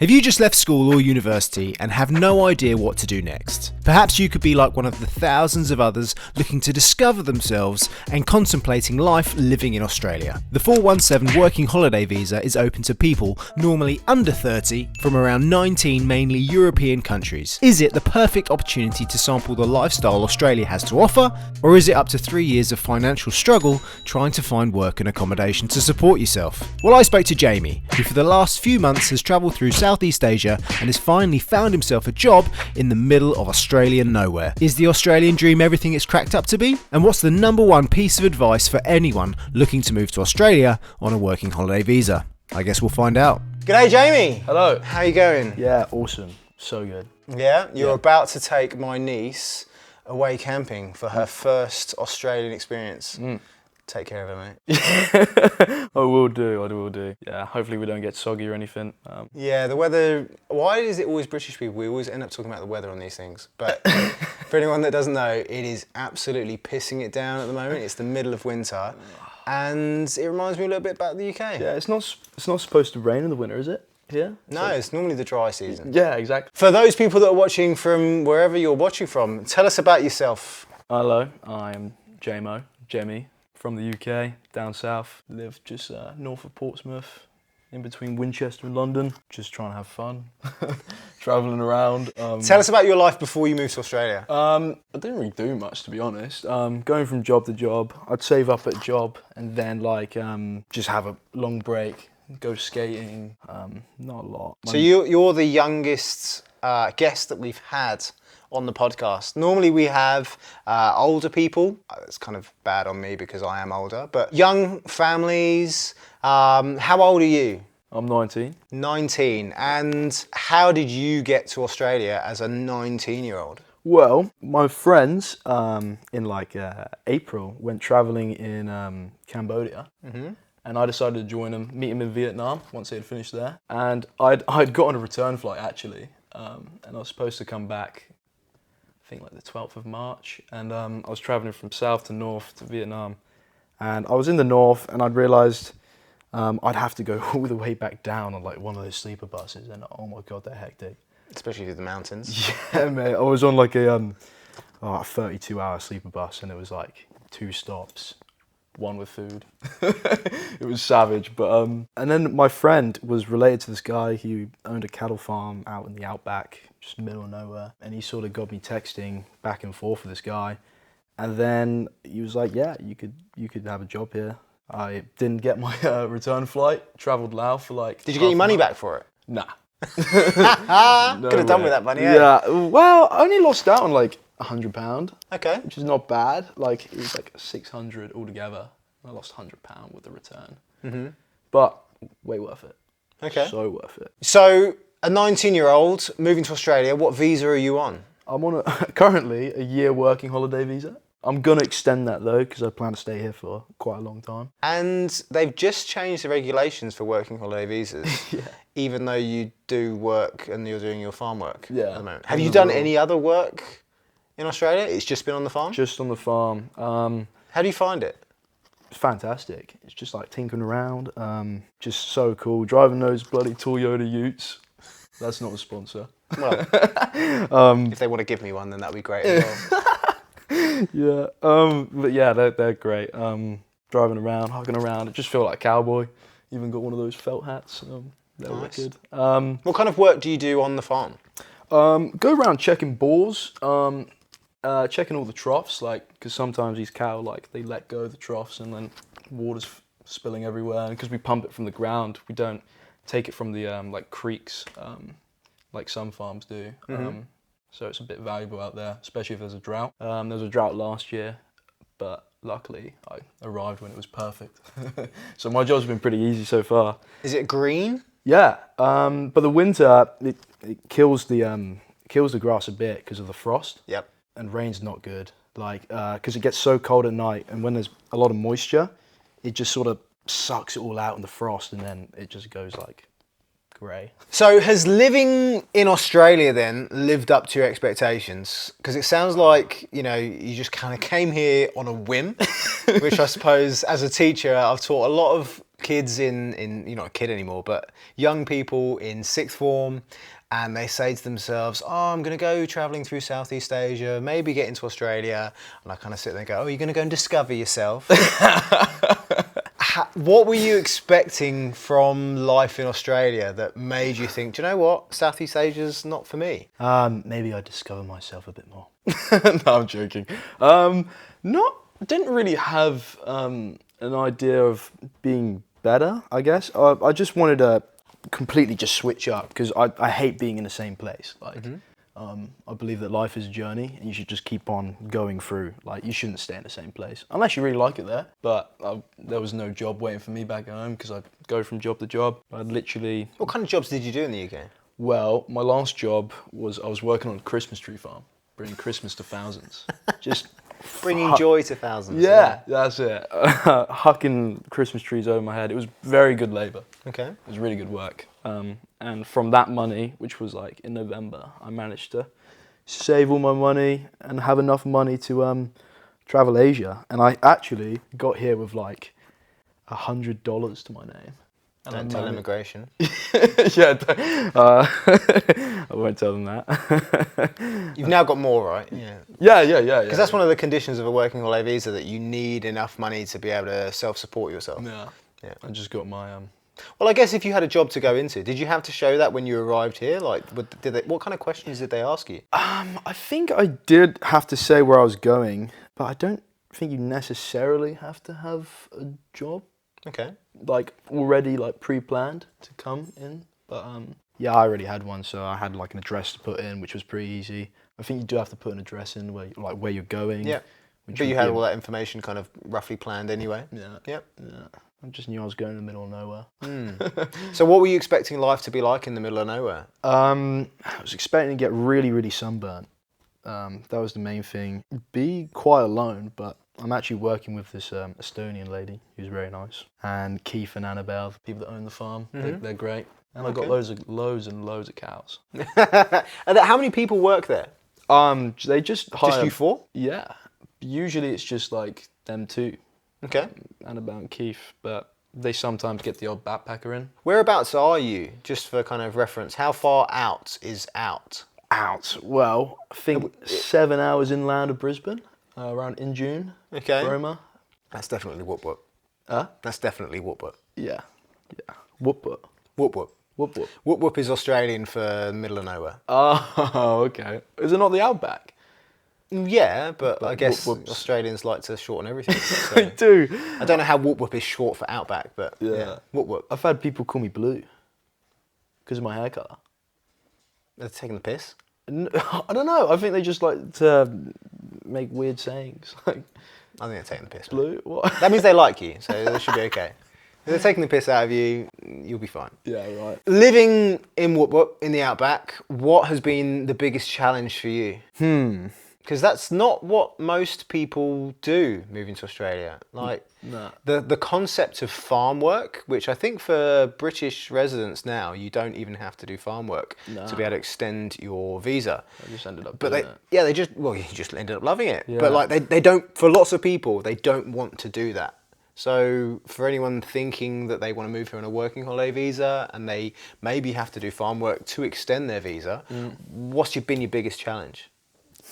Have you just left school or university and have no idea what to do next? Perhaps you could be like one of the thousands of others looking to discover themselves and contemplating life living in Australia. The 417 working holiday visa is open to people normally under 30 from around 19 mainly European countries. Is it the perfect opportunity to sample the lifestyle Australia has to offer, or is it up to 3 years of financial struggle trying to find work and accommodation to support yourself? Well, I spoke to Jaime, who for the last few months has travelled through Southeast Asia and has finally found himself a job in the middle of Australian nowhere. Is the Australian dream everything it's cracked up to be? And what's the number one piece of advice for anyone looking to move to Australia on a working holiday visa? I guess we'll find out. G'day, Jaime. Hello. How you going? Yeah, awesome. So good. Yeah, you're about to take my niece away camping for her first Australian experience. Take care of her, mate. I will do. Yeah, hopefully we don't get soggy or anything. Yeah, the weather, why is it always British people? We always end up talking about the weather on these things. But for anyone that doesn't know, it is absolutely pissing it down at the moment. It's the middle of winter. And it reminds me a little bit about the UK. Yeah, it's not supposed to rain in the winter, is it? Yeah? No, it's normally the dry season. Yeah, exactly. For those people that are watching from wherever you're watching from, tell us about yourself. Hello, I'm Jaime, from the UK, down south. Live just north of Portsmouth, in between Winchester and London. Just trying to have fun, travelling around. Tell us about your life before you moved to Australia. I didn't really do much, to be honest. Going from job to job, I'd save up at a job and then just have a long break, go skating. Not a lot. So you're the youngest guest that we've had on the podcast. Normally we have older people. It's kind of bad on me because I am older, but young families. How old are you? I'm 19. 19. And how did you get to Australia as a 19-year-old? Well, my friends in April went travelling in Cambodia. And I decided to join them, meet them in Vietnam once they had finished there. And I'd got on a return flight actually, and I was supposed to come back, I think the 12th of March. And I was travelling from south to north to Vietnam. And I was in the north and I'd realised I'd have to go all the way back down on one of those sleeper buses. And oh my God, they're hectic. Especially through the mountains. Yeah, mate. I was on a 32-hour sleeper bus and it was 2 stops. One with food. It was savage, but and then my friend was related to this guy who owned a cattle farm out in the outback, just middle of nowhere, and he sort of got me texting back and forth with this guy, and then he was like, "Yeah, you could have a job here." I didn't get my return flight. Travelled Laos for Did you get your money back for it? Nah. Could have done with that money. Yeah. Well, I only lost out on £100. Okay. Which is not bad. It was 600 altogether. I lost £100 with the return. But way worth it. Okay. So worth it. So a 19-year-old moving to Australia, what visa are you on? I'm on currently a year working holiday visa. I'm going to extend that though because I plan to stay here for quite a long time. And they've just changed the regulations for working holiday visas. Yeah. Even though you do work and you're doing your farm work at the moment. Have you done any other work in Australia? It's just been on the farm? Just on the farm. How do you find it? It's fantastic. It's just tinkering around. Just so cool. Driving those bloody Toyota Utes. That's not a sponsor. Well, if they want to give me one, then that'd be great as well. Yeah. But yeah, they're great. Driving around, hugging around. I just feel like a cowboy. Even got one of those felt hats. They're wicked. What kind of work do you do on the farm? Go around checking bores, checking all the troughs, because sometimes these cattle, they let go of the troughs and then water's spilling everywhere. And because we pump it from the ground, we don't take it from the creeks, like some farms do. So it's a bit valuable out there, especially if there's a drought. There was a drought last year, but luckily I arrived when it was perfect. So my job's been pretty easy so far. Is it green? Yeah, but the winter, it kills the grass a bit because of the frost. Yep. And rain's not good, because it gets so cold at night, and when there's a lot of moisture, it just sort of sucks it all out in the frost, and then it just goes grey. So has living in Australia then lived up to your expectations? Because it sounds like, you just kind of came here on a whim, which I suppose as a teacher, I've taught a lot of kids in you're not a kid anymore, but young people in sixth form, and they say to themselves, oh, I'm going to go travelling through Southeast Asia, maybe get into Australia. And I kind of sit there and go, oh, you're going to go and discover yourself. What were you expecting from life in Australia that made you think, do you know what, Southeast Asia's not for me? Maybe I discover myself a bit more. No, I'm joking. Didn't really have an idea of being better, I guess. I just wanted to completely just switch up because I hate being in the same place. I believe that life is a journey and you should just keep on going through. Like, you shouldn't stay in the same place unless you really like it there. But there was no job waiting for me back at home because I'd go from job to job. I'd literally... What kind of jobs did you do in the UK? Well, my last job was I was working on a Christmas tree farm, bringing Christmas to thousands. Just bringing joy to thousands. Yeah, that's it. Hucking Christmas trees over my head. It was very good labour. Okay. It was really good work. And from that money, which was like in November, I managed to save all my money and have enough money to travel Asia. And I actually got here with like $100 to my name. And Don't tell immigration. Yeah, I won't tell them that. You've now got more, right? Yeah. Yeah. Because that's one of the conditions of a working holiday visa, that you need enough money to be able to self-support yourself. Yeah. I just got my... Well, I guess if you had a job to go into, did you have to show that when you arrived here? Like, what kind of questions did they ask you? I think I did have to say where I was going, but I don't think you necessarily have to have a job. Okay. Like, already, like, pre-planned to come in. But, yeah, I already had one, so I had, like, an address to put in, which was pretty easy. I think you do have to put an address in where you're going. Yeah. But you had all that information kind of roughly planned anyway? Yeah. Yep. Yeah. I just knew I was going in the middle of nowhere. So what were you expecting life to be like in the middle of nowhere? I was expecting to get really, really sunburnt. That was the main thing. Be quite alone, but I'm actually working with this Estonian lady who's very nice. And Keith and Annabelle, the people that own the farm, they're great. And I've got loads and loads of cows. And how many people work there? They just hire... Just you four? Yeah. Usually it's just like them two. Okay. Annabelle and Keith, but they sometimes get the odd backpacker in. Whereabouts are you, just for kind of reference? How far out is out? Out? Well, I think 7 hours inland of Brisbane, around in June. Okay. Roma. That's definitely whoop whoop. Huh? That's definitely whoop whoop. Yeah. Whoop whoop. Whoop whoop. Whoop whoop. Whoop whoop is Australian for middle of nowhere. Oh, okay. Is it not the outback? Yeah, but I guess whoop-whoops. Australians like to shorten everything. So. They do. I don't know how whoop whoop is short for outback, but yeah. Whoop whoop. I've had people call me blue because of my hair colour. They're taking the piss? I don't know. I think they just like to make weird sayings. Like, I think they're taking the piss. Blue? What? That means they like you, so they should be okay. If they're taking the piss out of you, you'll be fine. Yeah, right. Living in Whoop Whoop, in the outback, what has been the biggest challenge for you? Because that's not what most people do moving to Australia. Like, No. the concept of farm work, which I think for British residents now, you don't even have to do farm work to be able to extend your visa. I just ended up But doing you just ended up loving it. Yeah. But like they don't, for lots of people, they don't want to do that. So for anyone thinking that they want to move here on a working holiday visa and they maybe have to do farm work to extend their visa, what's been your biggest challenge?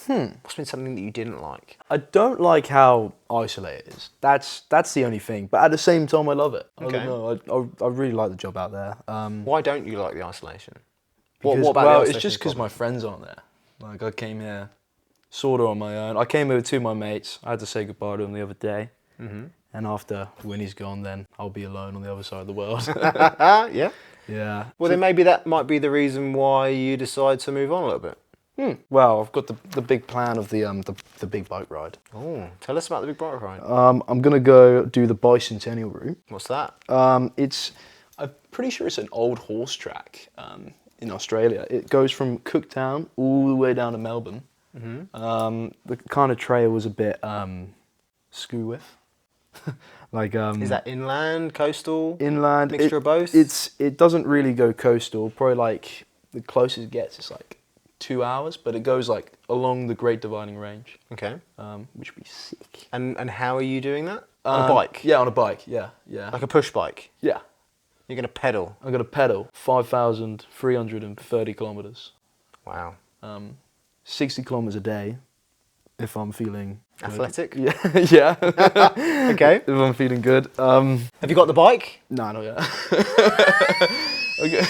What's been something that you didn't like? I don't like how isolated it is. That's the only thing. But at the same time, I love it. Okay. I don't know. I really like the job out there. Why don't you like the isolation? Because, what about well, the it's isolation just because my friends aren't there. Like, I came here sort of on my own. I came here with two of my mates. I had to say goodbye to them the other day. And after Winnie's gone, then I'll be alone on the other side of the world. Yeah? Yeah. Well, then maybe that might be the reason why you decide to move on a little bit. Well, I've got the big plan of the big bike ride. Oh, tell us about the big bike ride. I'm gonna go do the bicentennial route. What's that? I'm pretty sure it's an old horse track in Australia. It goes from Cooktown all the way down to Melbourne. The kind of trail was a bit screw with. Like Is that inland, coastal? inland? Mixture of both? It doesn't really go coastal. Probably like the closest it gets is like 2 hours, but it goes like along the Great Dividing Range. Okay. Which would be sick. And how are you doing that? On a bike? Yeah, on a bike. Yeah. Like a push bike? Yeah. You're going to pedal? I'm gonna pedal 5,330 kilometers. Wow. 60 kilometers a day, if I'm feeling good. Athletic? Yeah. Yeah. Okay. If I'm feeling good. Have you got the bike? No, not yet. Okay.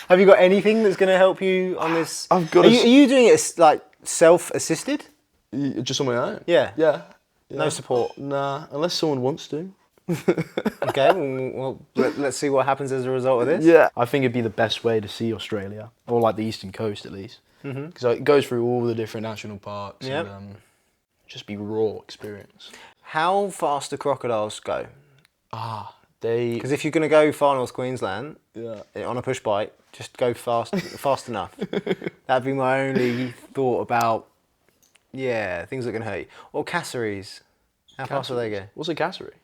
Have you got anything that's going to help you on this? I've got. Are you doing it like self-assisted? Just on my own. Yeah. Yeah. No support. Nah, unless someone wants to. Okay. Well, let's see what happens as a result of this. Yeah. I think it'd be the best way to see Australia, or like the eastern coast at least, because it goes through all the different national parks. Yep. And just be raw experience. How fast do crocodiles go? They. Because if you're going to go far north Queensland Yeah. on a push bike, just go fast enough. That'd be my only thought about, things that can hurt you. Or cassowaries. How fast do they go? What's a cassowary?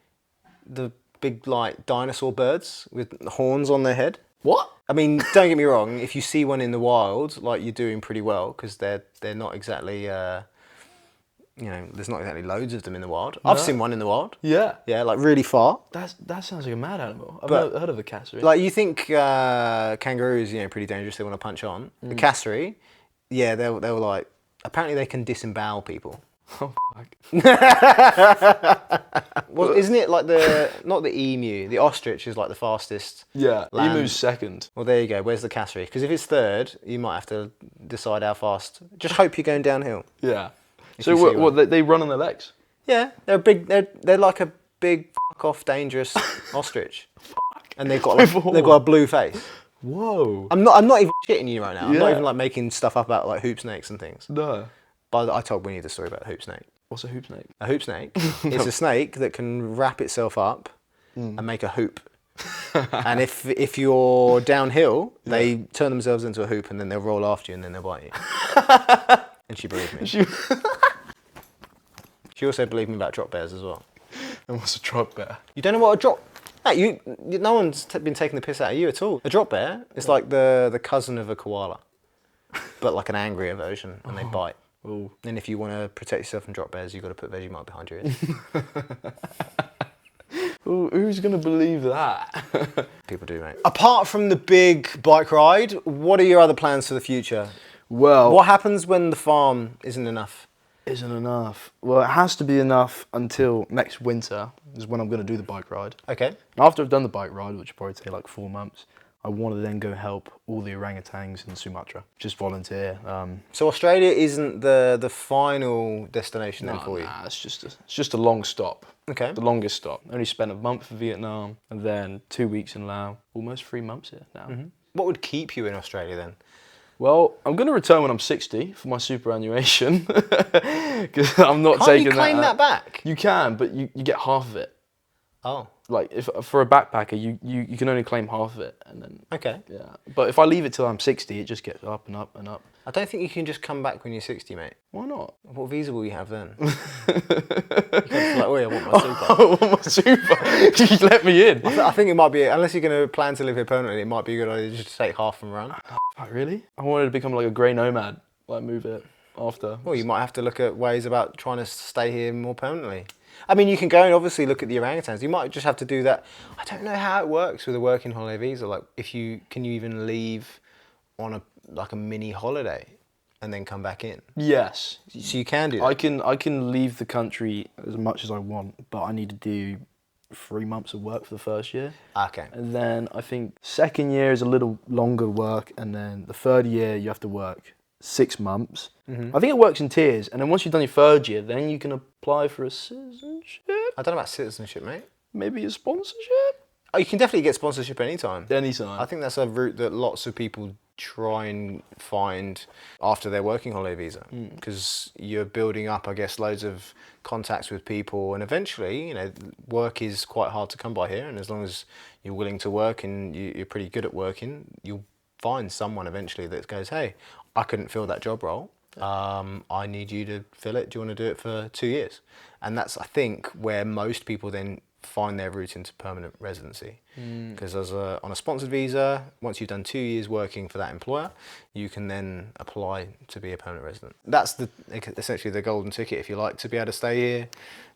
The big, like, dinosaur birds with horns on their head. What? I mean, don't get me wrong, if you see one in the wild, like, you're doing pretty well, because they're not exactly, there's not exactly loads of them in the wild. I've seen one in the wild. Yeah. Yeah, like, really far. That sounds like a mad animal. I've But- never heard of a cassowary. Like, you think kangaroos, pretty dangerous, they want to punch on. The cassowary, they'll like, apparently they can disembowel people. Oh, fuck. Well, isn't it like not the emu, the ostrich is like the fastest. Yeah. Land. Emu's second. Well, there you go. Where's the cassowary? Because if it's third, you might have to decide how fast. Just hope you're going downhill. Yeah. If So you see what they run on their legs? Yeah, they're big. They're like a big fuck off dangerous ostrich, and they've got a blue face. Whoa. I'm not even shitting you right now. I'm not Yeah. even like making stuff up about like hoop snakes and things. No. But I told Winnie the story about a hoop snake. What's a hoop snake? A hoop snake is a snake that can wrap itself up and make a hoop. And if you're downhill, they turn themselves into a hoop and then they'll roll after you and then they'll bite you. And she believed me. She also believed me about drop bears as well. And what's a drop bear? You don't know what a drop... Hey, no one's been taking the piss out of you at all. A drop bear is like the cousin of a koala, but like an angrier version, and they bite. Ooh. And if you want to protect yourself from drop bears, you've got to put Vegemite behind your ears. Ooh, who's gonna believe that? People do, mate. Apart from the big bike ride, what are your other plans for the future? Well, What happens when the farm isn't enough? isn't enough. Well, it has to be enough until next winter is when I'm gonna do the bike ride. Okay. And after I've done the bike ride, which will probably take like 4 months, I want to then go help all the orangutans in Sumatra. Just volunteer. So Australia isn't the final destination then for you? Nah, it's just a long stop. Okay. The longest stop. Only spent a month in Vietnam and then 2 weeks in Laos. Almost 3 months here now. What would keep you in Australia then? Well, I'm going to return when I'm 60 for my superannuation. Because I'm not Can't taking you claim that back? You can, but you get half of it. Oh, Like, if for a backpacker, you can only claim half of it. And then, okay. yeah. But if I leave it till I'm 60, it just gets up and up and up. I don't think you can just come back when you're 60, mate. Why not? What visa will you have then? You can't be like, oh yeah, I want my super. I want my super. You let me in. I think it might be, unless you're going to plan to live here permanently, it might be a good idea just to take half and run. Oh, really? I wanted to become like a grey nomad. Like, move it after. Well, you might have to look at ways about trying to stay here more permanently. I mean, you can go and obviously look at the orangutans. You might just have to do that. I don't know how it works with a working holiday visa. Like, can you even leave on a mini holiday and then come back in? Yes. So you can do that. I can leave the country as much as I want, but I need to do 3 months of work for the first year. Okay. And then I think second year is a little longer work, and then the third year you have to work 6 months. I think it works in tiers, and then once you've done your third year, then you can apply for a citizenship, I don't know about citizenship, mate. maybe a sponsorship. Oh, you can definitely get sponsorship anytime. Anytime. I think that's a route that lots of people try and find after their working holiday visa, because you're building up, I guess, loads of contacts with people, and eventually, work is quite hard to come by here, and as long as you're willing to work and you're pretty good at working, you'll find someone eventually that goes, hey, I couldn't fill that job role, I need you to fill it. Do you want to do it for 2 years? And that's, I think, where most people then find their route into permanent residency. Because on a sponsored visa, once you've done 2 years working for that employer, you can then apply to be a permanent resident. That's essentially the golden ticket, if you like, to be able to stay here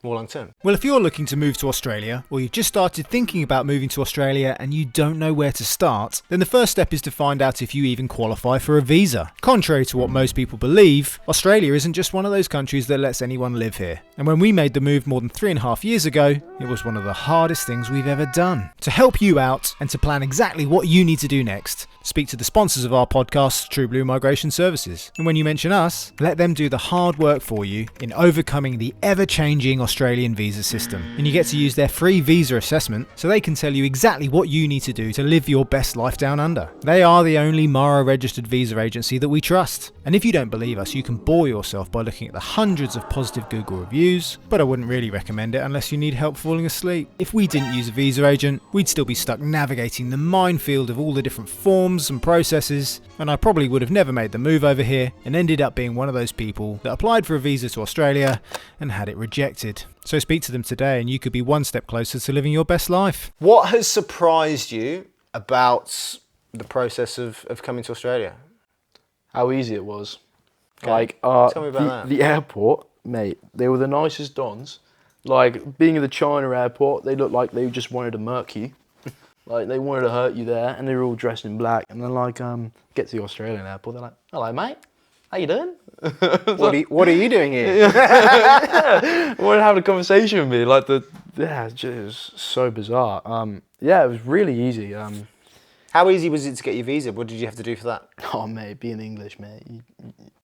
more long term. Well, if you're looking to move to Australia, or you've just started thinking about moving to Australia and you don't know where to start, then the first step is to find out if you even qualify for a visa. Contrary to what most people believe, Australia isn't just one of those countries that lets anyone live here. And when we made the move more than 3.5 years ago, it was one of the hardest things we've ever done. To help you out and to plan exactly what you need to do next, speak to the sponsors of our podcast, True Blue Migration Services. And when you mention us, let them do the hard work for you in overcoming the ever-changing Australian visa system. And you get to use their free visa assessment so they can tell you exactly what you need to do to live your best life down under. They are the only MARA registered visa agency that we trust. And if you don't believe us, you can bore yourself by looking at the hundreds of positive Google reviews, but I wouldn't really recommend it unless you need help falling asleep. If we didn't use a visa agent, we'd still be stuck navigating the minefield of all the different forms and processes, and I probably would have never made the move over here and ended up being one of those people that applied for a visa to Australia and had it rejected. So speak to them today and you could be one step closer to living your best life. What has surprised you about the process of coming to Australia? How easy it was. Okay. Like, Tell me about that. The airport, mate, they were the nicest dons. Like, being at the China airport, they looked like they just wanted to murk you. Like, they wanted to hurt you there, and they were all dressed in black. And then, like, get to the Australian airport, they're like, hello, mate. How you doing? What are you doing here? Yeah. Wanted to have a conversation with me. Like, it was so bizarre. Yeah, it was really easy. How easy was it to get your visa? What did you have to do for that? Oh, mate, being English, mate.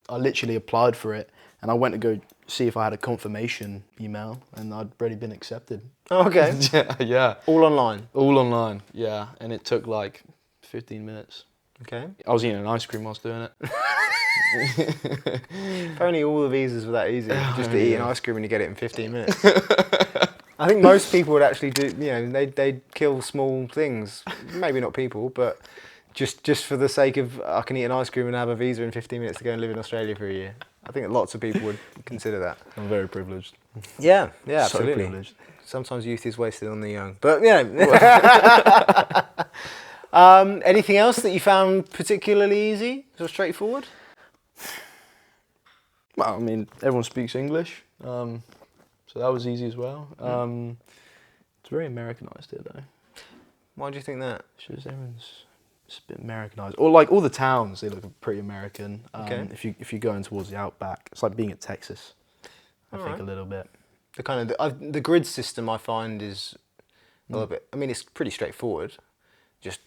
I literally applied for it, and I went to go see if I had a confirmation email, and I'd already been accepted. Oh, okay. Yeah. All online? All online, yeah. And it took like 15 minutes. Okay. I was eating an ice cream whilst doing it. If only all the visas were that easy, just to eat an ice cream and you get it in 15 minutes. I think most people would actually do, they'd kill small things. Maybe not people, but just for the sake of, I can eat an ice cream and have a visa in 15 minutes to go and live in Australia for a year. I think lots of people would consider that. I'm very privileged. Yeah, So absolutely. privileged. Sometimes youth is wasted on the young. But, anything else that you found particularly easy or straightforward? Well, I mean, everyone speaks English, so that was easy as well. It's very Americanized here, though. Why do you think that? Everyone's just a bit Americanized. Or like all the towns, they look pretty American. Okay. If you're going towards the outback, it's like being at Texas. I think Alright. a little bit. The kind of the grid system I find is a little bit. I mean, it's pretty straightforward, just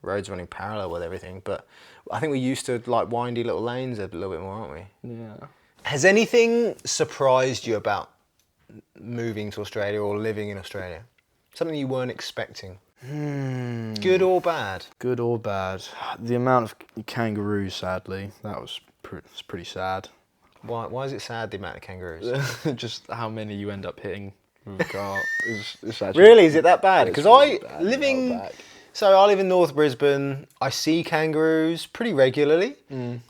roads running parallel with everything. But I think we're used to like windy little lanes a little bit more, aren't we? Yeah. Has anything surprised you about moving to Australia or living in Australia? Something you weren't expecting? Good or bad? Good or bad. The amount of kangaroos, sadly, that was it's pretty sad. Why is it sad, the amount of kangaroos? Just how many you end up hitting with a car. It's actually, Really? Is it that bad? Because really bad in living... Outback. So I live in North Brisbane. I see kangaroos pretty regularly.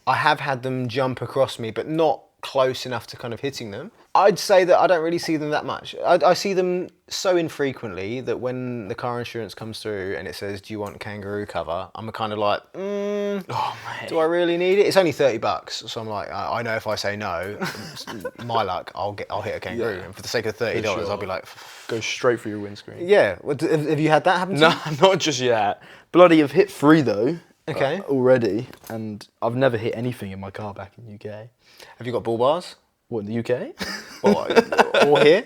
I have had them jump across me, but not close enough to kind of hitting them. I'd say that I don't really see them that much. I see them so infrequently that when the car insurance comes through and it says, do you want kangaroo cover? I'm kind of like, do I really need it? It's only $30. So I'm like, I know if I say no, my luck, I'll hit a kangaroo. Yeah. And for the sake of $30, sure. I'll be like... Go straight for your windscreen. Yeah. Have you had that happen to you? No, not just yet. Bloody, I've hit 3 though. Okay. Already. And I've never hit anything in my car back in the UK. Have you got bull bars? What, in the UK? Or here?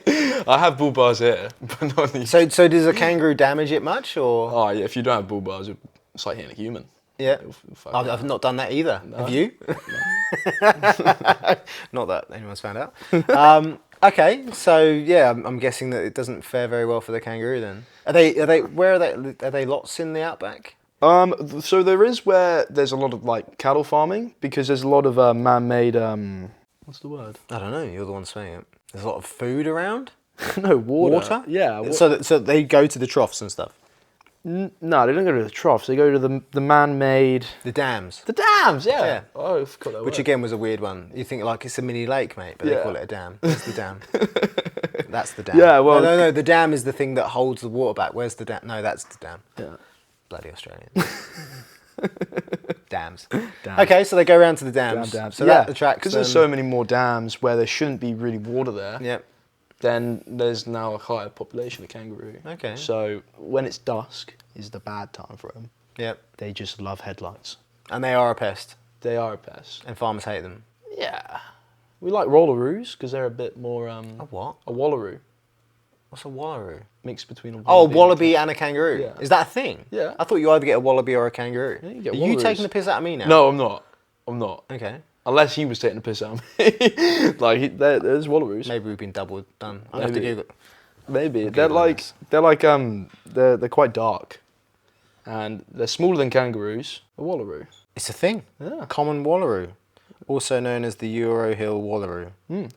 I have bull bars here, but not in the UK. So does a kangaroo damage it much, or? Oh yeah, if you don't have bull bars, it's like hitting a human. Yeah. It'll fuck I've not done that either. No. Have you? Not that anyone's found out. Okay, so yeah, I'm guessing that it doesn't fare very well for the kangaroo then. Are they? Where are they? Are they lots in the outback? So there is where there's a lot of like cattle farming because there's a lot of man-made what's the word? I don't know. You're the one saying it. There's a lot of food around. No, water. Water? Yeah. So they go to the troughs and stuff. No, they don't go to the troughs. They go to the man-made... The dams. The dams, yeah. Yeah. Oh, I forgot that Which word. again was a weird one. You think like it's a mini lake, mate, but they Yeah. call it a dam. It's the dam. That's the dam. Yeah, well- No. The dam is the thing that holds the water back. Where's the dam? No, that's the dam. Yeah. Bloody Australian. Dams. Dams. Okay, so they go around to the dams. Dams. So yeah, that attracts because them. there's so many more dams where there shouldn't be really water there. Yep. Then there's now a higher population of kangaroo. Okay. So when it's dusk is the bad time for them. Yep. They just love headlights. And they are a pest. They are a pest. And farmers hate them. Yeah. We like wallaroos because they're a bit more... A what? A wallaroo. What's a wallaroo? Mixed between a wallaby Oh, a wallaby and a kangaroo. Yeah. Is that a thing? Yeah. I thought you either get a wallaby or a kangaroo. Yeah, you get Are you wallaroos. taking the piss out of me now? No, I'm not. I'm not. Okay. Unless he was taking the piss out of me. Like, there's wallaroos. Maybe we've been double done. I'll have to Maybe. Google. Maybe. Google They're quite dark. And they're smaller than kangaroos. A wallaroo. It's a thing. Yeah. Common wallaroo, also known as the Euro Hill wallaroo. Mm.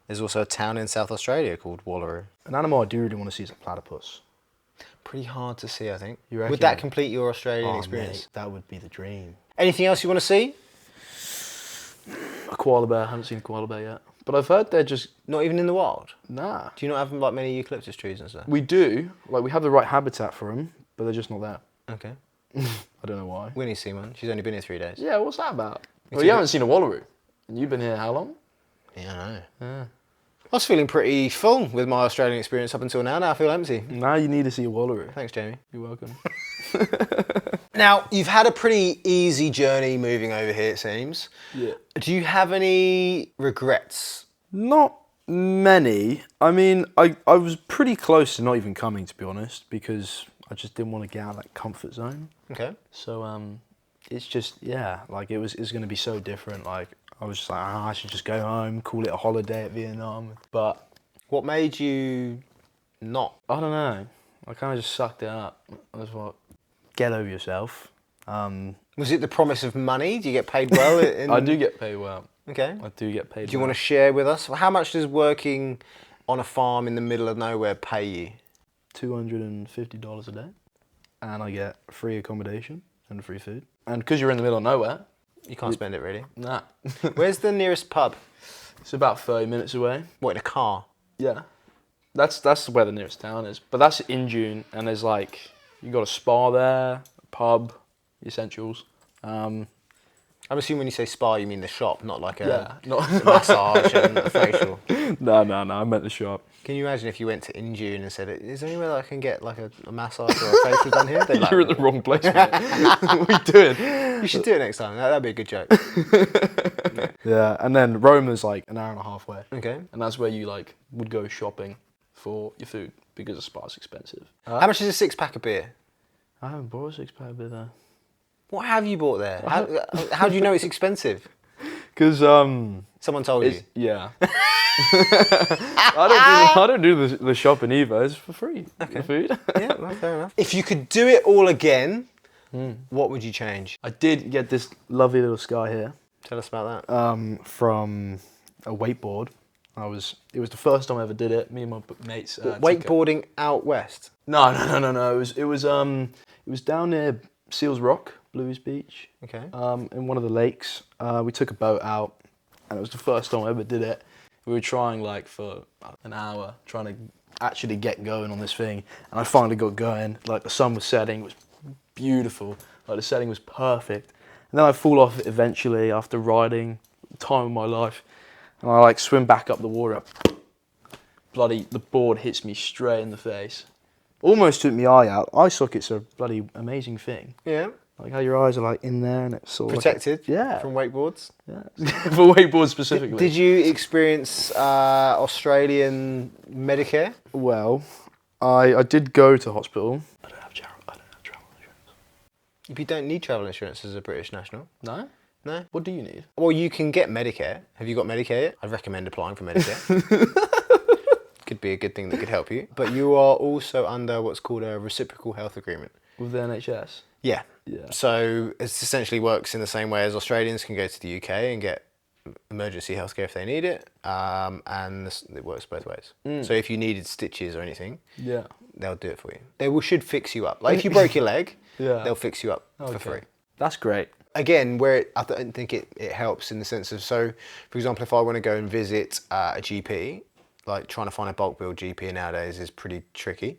There's also a town in South Australia called Wallaroo. An animal I do really want to see is a platypus. Pretty hard to see, I think. You reckon? Would that complete your Australian Oh, experience? mate, that would be the dream. Anything else you want to see? A koala bear. I haven't seen a koala bear yet. But I've heard they're just... Not even in the wild? Nah. Do you not have like many eucalyptus trees and stuff? We do. Like, we have the right habitat for them, but they're just not there. Okay. I don't know why. Winnie's seen one. She's only been here 3 days. Yeah, what's that about? Well, It's you a- haven't seen a wallaroo. And you've been here how long? Yeah, I know. Yeah. I was feeling pretty full with my Australian experience up until now. Now I feel empty. Now you need to see a wallaroo. Thanks, Jamie. You're welcome. Now, you've had a pretty easy journey moving over here, it seems. Yeah. Do you have any regrets? Not many. I mean, I was pretty close to not even coming, to be honest, because I just didn't want to get out of that comfort zone. Okay. So it's just, yeah, like it's going to be so different. Like I was just like, I should just go home, call it a holiday at Vietnam. But What made you not? I don't know. I kind of just sucked it up. I was like, get over yourself. Was it the promise of money? Do you get paid well? I do get paid well. Okay. I do get paid Do you well. want to share with us? How much does working on a farm in the middle of nowhere pay you? $250 a day. And I get free accommodation and free food. And because you're in the middle of nowhere, You can't spend it really. nah. Where's the nearest pub? It's about 30 minutes away. What, in a car? Yeah. That's where the nearest town is. But that's in June, and there's like, you got a spa there, a pub, essentials. I'm assuming when you say spa, you mean the shop, not like a Yeah, not massage and a facial. No, I meant the shop. Can you imagine if you went to Injune and said, is there anywhere that I can get like a massage or a facial done here? They'd be like, You're in the wrong place, mate. What are you doing? you should do it next time. That'd be a good joke. Yeah, and then Roma's like an hour and a half away. Okay. And that's where you like would go shopping for your food because a spa's expensive. How much is a 6-pack of beer? I haven't bought a 6-pack of beer there. What have you bought there? How do you know it's expensive? Because Someone told you. yeah. I don't do the shopping either. It's for free. The food. Yeah, well, fair enough. If you could do it all again, what would you change? I did get this lovely little sky here Tell us about that. from a wakeboard. It was the first time I ever did it. Me and my mates. took it. Wakeboarding out west. No. It was down near Seals Rock, Blues Beach. Okay. In one of the lakes. We took a boat out, and it was the first time I ever did it. We were trying like for an hour, trying to actually get going on this thing, and I finally got going. Like the sun was setting, it was beautiful. Like the setting was perfect, and then I fall off it eventually after riding, the time of my life, and I like swim back up the water. Bloody, the board hits me straight in the face. Almost took my eye out. Eye sockets are a bloody amazing thing. Yeah. Like how your eyes are like in there and it's sort of Protected. yeah. From wakeboards. Yeah. For wakeboards specifically. Did you experience Australian Medicare? Well, I did go to hospital. I don't have travel insurance. You don't need travel insurance as a British national. No? No. What do you need? Well, you can get Medicare. Have you got Medicare yet? I'd recommend applying for Medicare. Could be a good thing that could help you. But you are also under what's called a reciprocal health agreement. With the NHS? Yeah. Yeah. So it essentially works in the same way as Australians can go to the UK and get emergency healthcare if they need it, and it works both ways. So if you needed stitches or anything, they'll do it for you. Should fix you up. Like if you broke your leg, they'll fix you up for free. That's great. Again, I don't think it helps in the sense of, so for example, if I want to go and visit a GP, like trying to find a bulk bill GP nowadays is pretty tricky.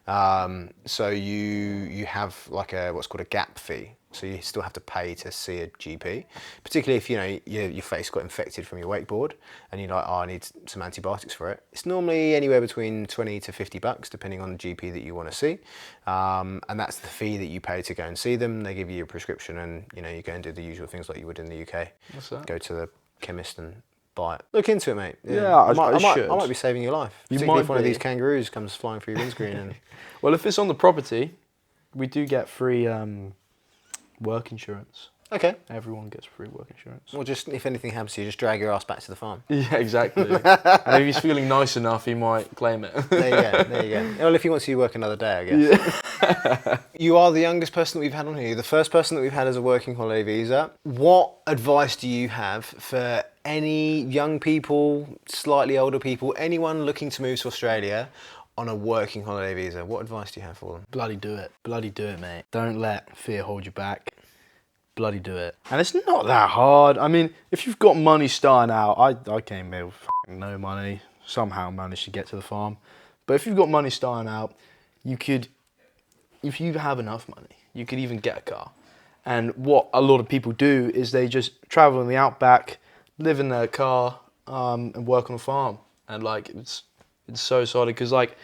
So you have like what's called a gap fee. So you still have to pay to see a GP, particularly if your face got infected from your wakeboard and you're like, oh, I need some antibiotics for it. It's normally anywhere between 20 to $50, depending on the GP that you want to see. And that's the fee that you pay to go and see them. They give you a prescription and you go and do the usual things like you would in the UK. What's that? Go to the chemist and buy it. Look into it, mate. Yeah, I might be saving your life. Particularly if one of these kangaroos comes flying through your windscreen. And well, if it's on the property, we do get free work insurance. Okay. Everyone gets free work insurance. Well, just if anything happens to you, just drag your ass back to the farm. Yeah, exactly. And if he's feeling nice enough, he might claim it. There you go. Well, if he wants you to work another day, I guess. Yeah. You are the youngest person that we've had on here. The first person that we've had as a working holiday visa. What advice do you have for any young people, slightly older people, anyone looking to move to Australia on a working holiday visa? What advice do you have for them? Bloody do it. Bloody do it, mate. Don't let fear hold you back. Bloody do it. And it's not that hard. I mean, if you've got money starting out, I came here with no money, somehow managed to get to the farm. But if you've got money starting out, you could, if you have enough money, you could even get a car. And what a lot of people do is they just travel in the outback, live in their car, and work on a farm. And like, it's so solid because like,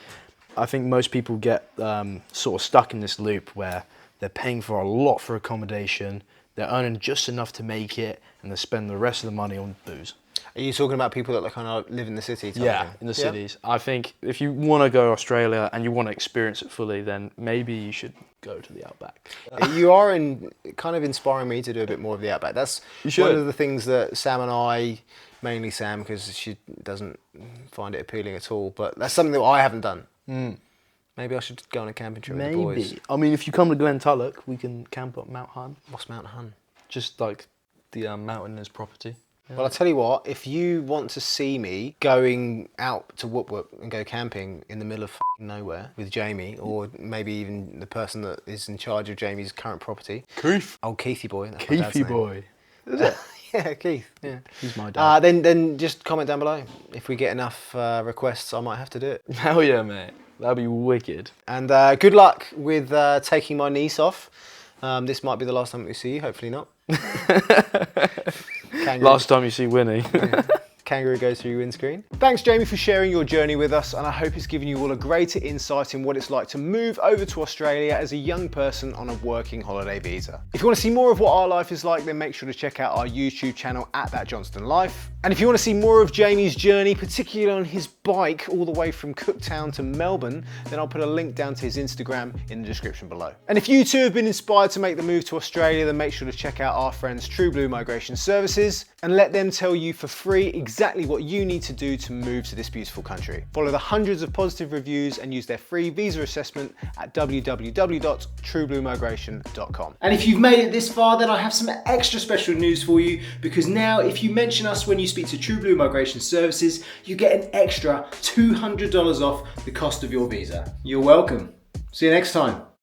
I think most people get sort of stuck in this loop where they're paying for a lot for accommodation, they're earning just enough to make it, and they spend the rest of the money on booze. Are you talking about people that kind of live in the city? Yeah, in the cities. I think if you want to go to Australia and you want to experience it fully, then maybe you should go to the outback. You are kind of inspiring me to do a bit more of the outback. That's one of the things that Sam and I, mainly Sam, because she doesn't find it appealing at all, but that's something that I haven't done. Maybe I should go on a camping trip with the boys. I mean, if you come to Glentulloch, we can camp at Mount Hun. What's Mount Hun? Just like the mountainous property. Yeah. Well, I'll tell you what, if you want to see me going out to Whoop Whoop and go camping in the middle of nowhere with Jaime, or maybe even the person that is in charge of Jamie's current property. Keith. Oh, Keithy boy. Keithy boy. Is it? Yeah, Keith. Yeah. He's my dad. Then just comment down below. If we get enough requests, I might have to do it. Hell yeah, mate. That'd be wicked. And good luck with taking my niece off. This might be the last time we see you, hopefully not. Last time you see Winnie. Yeah. Kangaroo goes through your windscreen. Thanks, Jaime, for sharing your journey with us, and I hope it's given you all a greater insight in what it's like to move over to Australia as a young person on a working holiday visa. If you want to see more of what our life is like, then make sure to check out our YouTube channel at That Johnston Life. And if you want to see more of Jaime's journey, particularly on his bike all the way from Cooktown to Melbourne, then I'll put a link down to his Instagram in the description below. And if you too have been inspired to make the move to Australia, then make sure to check out our friends True Blue Migration Services and let them tell you for free exactly what you need to do to move to this beautiful country. Follow the hundreds of positive reviews and use their free visa assessment at www.truebluemigration.com. And if you've made it this far, then I have some extra special news for you, because now if you mention us when you speak to True Blue Migration Services, you get an extra $200 off the cost of your visa. You're welcome. See you next time.